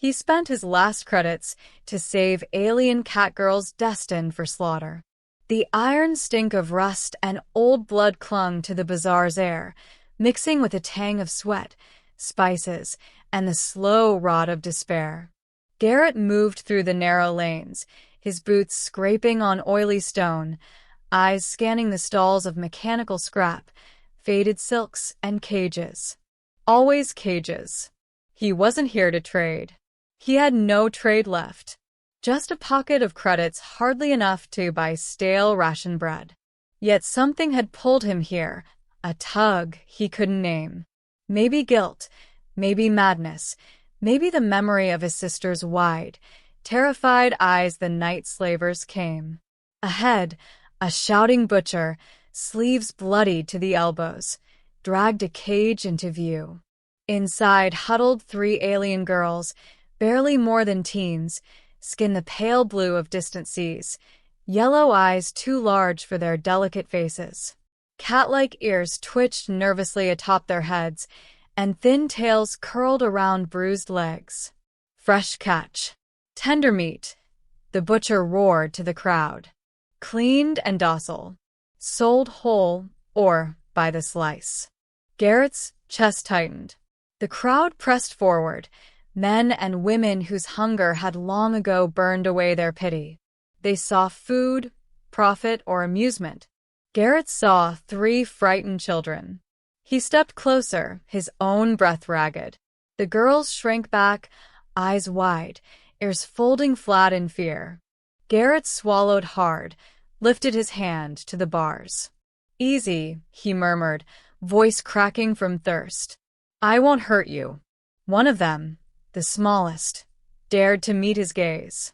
He spent his last credits to save alien catgirls destined for slaughter. The iron stink of rust and old blood clung to the bazaar's air, mixing with a tang of sweat, spices, and the slow rot of despair. Garrett moved through the narrow lanes, his boots scraping on oily stone, eyes scanning the stalls of mechanical scrap, faded silks, and cages. Always cages. He wasn't here to trade. He had no trade left. Just a pocket of credits, hardly enough to buy stale ration bread. Yet something had pulled him here, a tug he couldn't name. Maybe guilt, maybe madness, maybe the memory of his sister's wide, terrified eyes the night slavers came. Ahead, a shouting butcher, sleeves bloodied to the elbows, dragged a cage into view. Inside huddled 3 alien girls, barely more than teens, skin the pale blue of distant seas, yellow eyes too large for their delicate faces. Cat-like ears twitched nervously atop their heads, and thin tails curled around bruised legs. Fresh catch. Tender meat, the butcher roared to the crowd. Cleaned and docile. Sold whole or by the slice. Garrett's chest tightened. The crowd pressed forward, men and women whose hunger had long ago burned away their pity. They saw food, profit, or amusement. Garrett saw 3 frightened children. He stepped closer, his own breath ragged. The girls shrank back, eyes wide, ears folding flat in fear. Garrett swallowed hard, lifted his hand to the bars. "Easy," he murmured, voice cracking from thirst. "I won't hurt you." One of them, the smallest, dared to meet his gaze.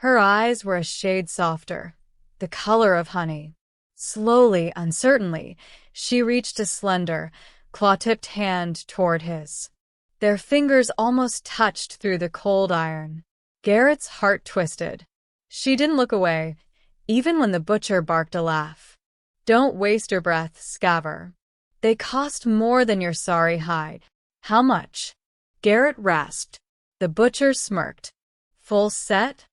Her eyes were a shade softer, the color of honey. Slowly, uncertainly, she reached a slender, claw-tipped hand toward his. Their fingers almost touched through the cold iron. Garrett's heart twisted. She didn't look away, even when the butcher barked a laugh. "Don't waste your breath, scaver. They cost more than your sorry hide." "How much?" Garrett rasped. The butcher smirked. "Full set?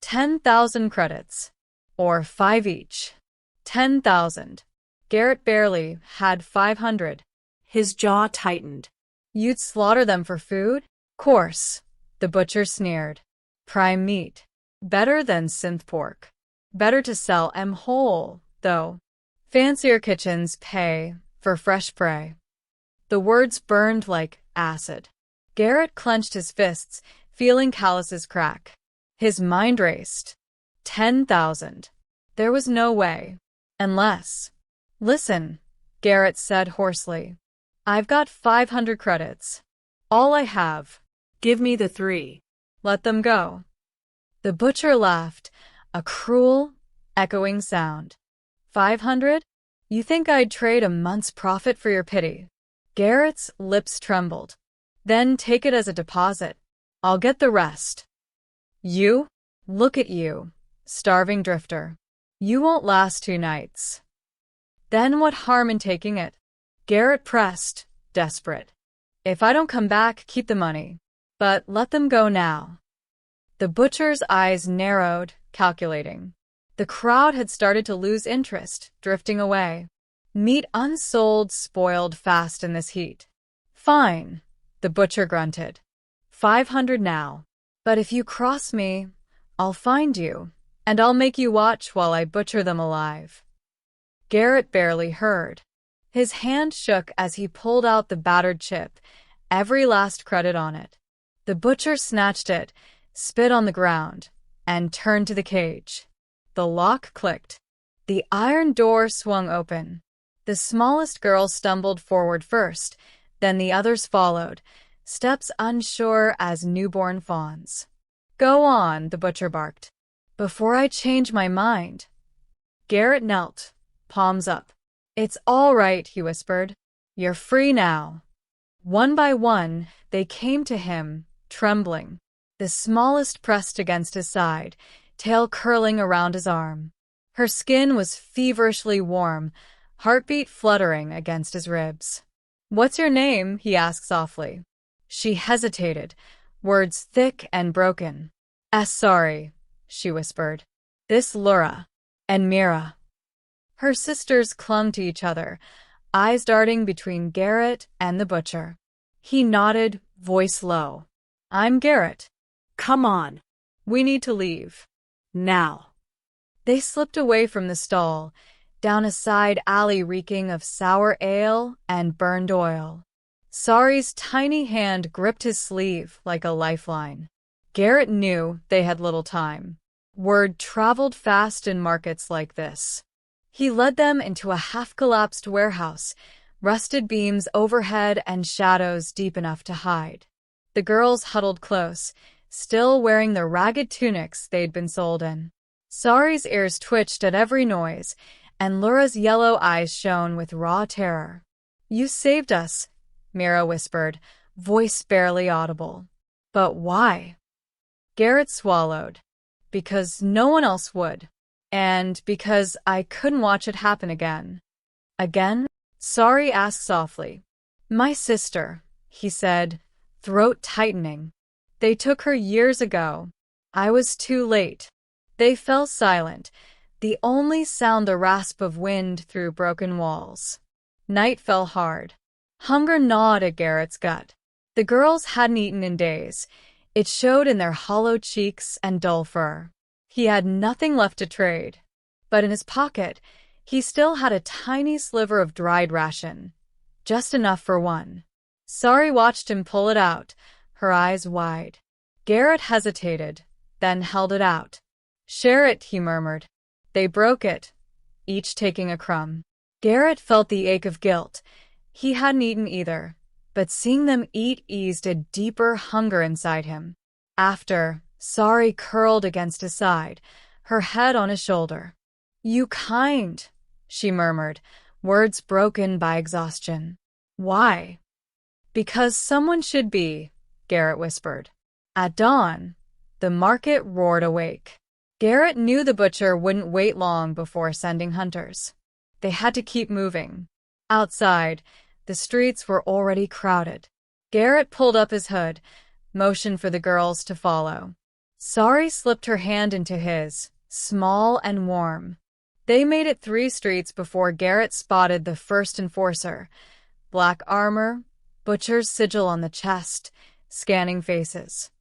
10,000 credits. Or 5 each." 10,000. Garrett barely had 500. His jaw tightened. "You'd slaughter them for food?" "Course," the butcher sneered. "Prime meat. Better than synth pork. Better to sell 'em whole, though. Fancier kitchens pay for fresh prey." The words burned like acid. Garrett clenched his fists, feeling calluses crack. His mind raced. 10,000. There was no way. Unless. "Listen," Garrett said hoarsely. "I've got 500 credits. All I have. Give me the 3. Let them go." The butcher laughed, a cruel, echoing sound. 500? You think I'd trade a month's profit for your pity?" Garrett's lips trembled. "Then take it as a deposit. I'll get the rest." "You? Look at you, starving drifter. You won't last 2 nights. Then what harm in taking it?" Garrett pressed, desperate. "If I don't come back, keep the money. But let them go now." The butcher's eyes narrowed, calculating. The crowd had started to lose interest, drifting away. Meat unsold spoiled fast in this heat. "Fine," the butcher grunted. 500 now. But if you cross me, I'll find you, and I'll make you watch while I butcher them alive." Garrett barely heard. His hand shook as he pulled out the battered chip, every last credit on it. The butcher snatched it, spit on the ground, and turned to the cage. The lock clicked. The iron door swung open. The smallest girl stumbled forward first, then the others followed, steps unsure as newborn fawns. "Go on," the butcher barked. "Before I change my mind." Garrett knelt, palms up. "It's all right," he whispered. "You're free now." One by one, they came to him, trembling. The smallest pressed against his side, tail curling around his arm. Her skin was feverishly warm, heartbeat fluttering against his ribs. "What's your name?" he asked softly. She hesitated, words thick and broken. Sorry, she whispered. This Laura. And Mira. Her sisters clung to each other, eyes darting between Garrett and the butcher. He nodded, voice low. I'm Garrett. Come on. We need to leave. Now. They slipped away from the stall, down a side alley reeking of sour ale and burned oil. Sari's tiny hand gripped his sleeve like a lifeline. Garrett knew they had little time. Word traveled fast in markets like this. He led them into a half-collapsed warehouse, rusted beams overhead and shadows deep enough to hide. The girls huddled close, still wearing the ragged tunics they'd been sold in. Sari's ears twitched at every noise, and Laura's yellow eyes shone with raw terror. You saved us, Mira whispered, voice barely audible. But why? Garrett swallowed. Because no one else would. And because I couldn't watch it happen again. Again? Sari asked softly. My sister, he said, throat tightening. They took her years ago. I was too late. They fell silent, the only sound the rasp of wind through broken walls. Night fell hard. Hunger gnawed at Garrett's gut. The girls hadn't eaten in days. It showed in their hollow cheeks and dull fur. He had nothing left to trade. But in his pocket, he still had a tiny sliver of dried ration. Just enough for one. Sari watched him pull it out, her eyes wide. Garrett hesitated, then held it out. Share it, he murmured. They broke it, each taking a crumb. Garrett felt the ache of guilt. He hadn't eaten either, but seeing them eat eased a deeper hunger inside him. After, Sari curled against his side, her head on his shoulder. You kind, she murmured, words broken by exhaustion. Why? Because someone should be, Garrett whispered. At dawn, the market roared awake. Garrett knew the butcher wouldn't wait long before sending hunters. They had to keep moving. Outside, the streets were already crowded. Garrett pulled up his hood, motioned for the girls to follow. Sari slipped her hand into his, small and warm. They made it 3 streets before Garrett spotted the first enforcer. Black armor, butcher's sigil on the chest, scanning faces.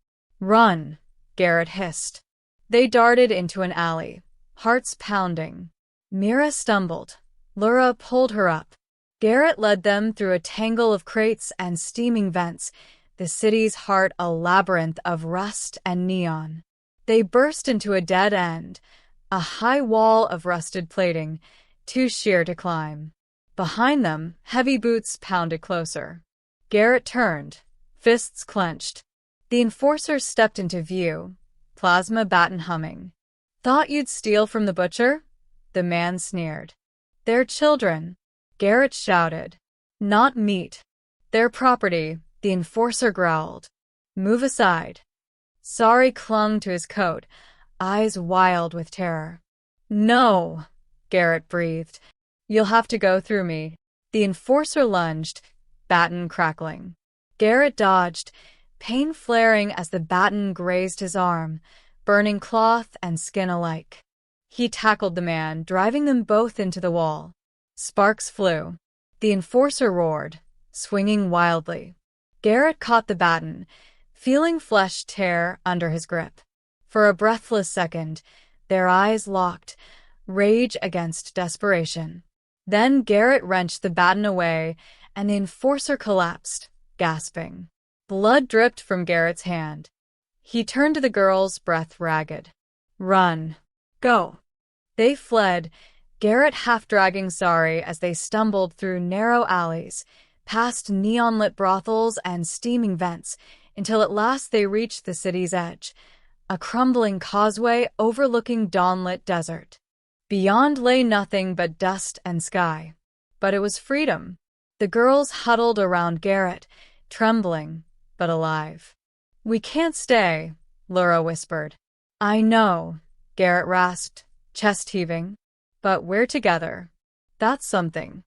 Run, Garrett hissed. They darted into an alley, hearts pounding. Mira stumbled. Laura pulled her up. Garrett led them through a tangle of crates and steaming vents, the city's heart a labyrinth of rust and neon. They burst into a dead end, a high wall of rusted plating, too sheer to climb. Behind them, heavy boots pounded closer. Garrett turned, fists clenched. The enforcer stepped into view, plasma baton humming. Thought you'd steal from the butcher? The man sneered. They're children, Garrett shouted. Not meat. Their property, the enforcer growled. Move aside. Sari clung to his coat, eyes wild with terror. No, Garrett breathed. You'll have to go through me. The enforcer lunged, baton crackling. Garrett dodged, pain flaring as the baton grazed his arm, burning cloth and skin alike. He tackled the man, driving them both into the wall. Sparks flew. The enforcer roared, swinging wildly. Garrett caught the baton, feeling flesh tear under his grip. For a breathless second, their eyes locked, rage against desperation. Then Garrett wrenched the baton away, and the enforcer collapsed, gasping. Blood dripped from Garrett's hand. He turned to the girls, breath ragged. Run. Go. They fled, Garrett half-dragging Sari as they stumbled through narrow alleys, past neon-lit brothels and steaming vents, until at last they reached the city's edge, a crumbling causeway overlooking dawn-lit desert. Beyond lay nothing but dust and sky. But it was freedom. The girls huddled around Garrett, trembling, but alive. We can't stay, Laura whispered. I know, Garrett rasped, chest heaving. But we're together. That's something.